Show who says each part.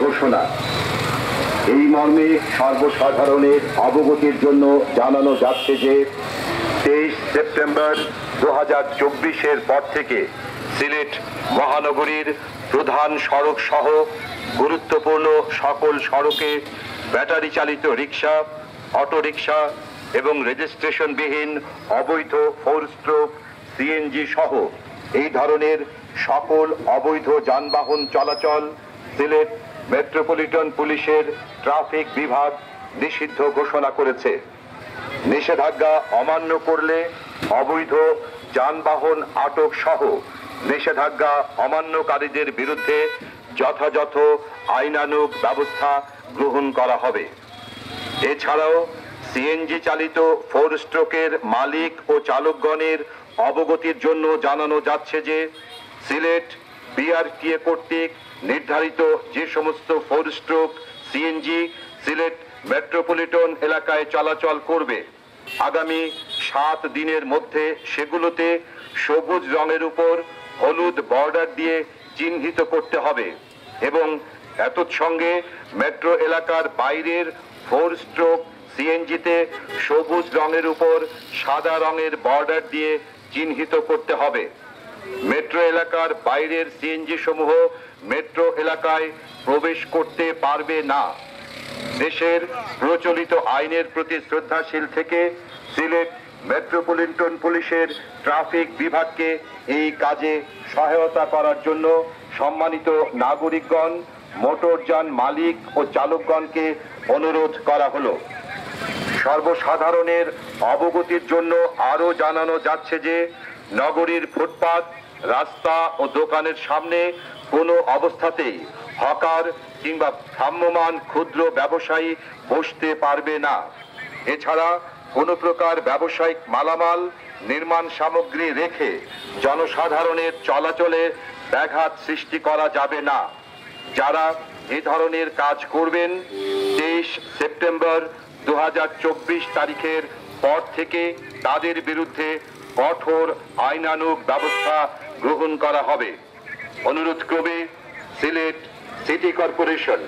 Speaker 1: ঘোষণা। এই মর্মে সর্বসাধারণের অবগতির জন্য জানানো যাচ্ছে যে 23 সেপ্টেম্বর 2024-এর পর থেকে সিলেট মহানগরীর প্রধান সড়ক সহ গুরুত্বপূর্ণ সকল সড়কে ব্যাটারি চালিত রিক্সা, অটোরিক্সা এবং রেজিস্ট্রেশনবিহীন অবৈধ 4 স্ট্রোক সিএনজি সহ এই ধরনের সকল অবৈধ যানবাহন চলাচল সিলেট মেট্রোপলিটন পুলিশের ট্রাফিক বিভাগ নিষিদ্ধ ঘোষণা করেছে। নিষেধাজ্ঞা অমান্য করলে অবৈধ যানবাহন আটক সহ নিষেধাজ্ঞা অমান্যকারীদের বিরুদ্ধে যথাযথ আইনানুগ ব্যবস্থা গ্রহণ করা হবে। এছাড়াও সিএনজি চালিত 4 স্ট্রোকের মালিক ও চালকগণের অবগতির জন্য জানানো যাচ্ছে যে সিলেট বিআরটিএ কর্তৃক নির্ধারিত যে সমস্ত 4 স্ট্রোক সিএনজি সিলেট মেট্রোপলিটন এলাকায় চলাচল করবে, আগামী 7 দিনের মধ্যে সেগুলোতে সবুজ রঙের উপর হলুদ বর্ডার দিয়ে চিহ্নিত করতে হবে এবং এতৎসঙ্গে মেট্রো এলাকার বাইরের 4 স্ট্রোক সিএনজিতে সবুজ রঙের উপর সাদা রঙের বর্ডার দিয়ে চিহ্নিত করতে হবে। মেট্রো এলাকার বাইরের সিএনজি সমূহ মেট্রো এলাকায় প্রবেশ করতে পারবে না। দেশের প্রচলিত আইনের প্রতি শ্রদ্ধাশীল থেকে সিলেট মেট্রোপলিটন পুলিশের ট্রাফিক বিভাগকে এই কাজে সহায়তা করার জন্য সম্মানিত নাগরিকগণ, মোটরযান মালিক ও চালকগণকে অনুরোধ করা হলো। সর্বসাধারণের অবগতির জন্য আরও জানানো যাচ্ছে যে নগরীর ফুটপাত, রাস্তা ও দোকানের সামনে কোনো অবস্থাতেই হকার কিংবা ভ্রাম্যমাণ ক্ষুদ্র ব্যবসায়ী বসতে পারবে না। এছাড়া কোনো প্রকার ব্যবসায়িক মালামাল, নির্মাণ সামগ্রী রেখে জনসাধারণের চলাচলে ব্যাঘাত সৃষ্টি করা যাবে না। যারা এ ধরনের কাজ করবেন 23 সেপ্টেম্বর 2024 তারিখের পর থেকে তাদের বিরুদ্ধে কঠোর আইনানুগ ব্যবস্থা গ্রহণ করা হবে। অনুরোধক্রমে সিলেট সিটি কর্পোরেশন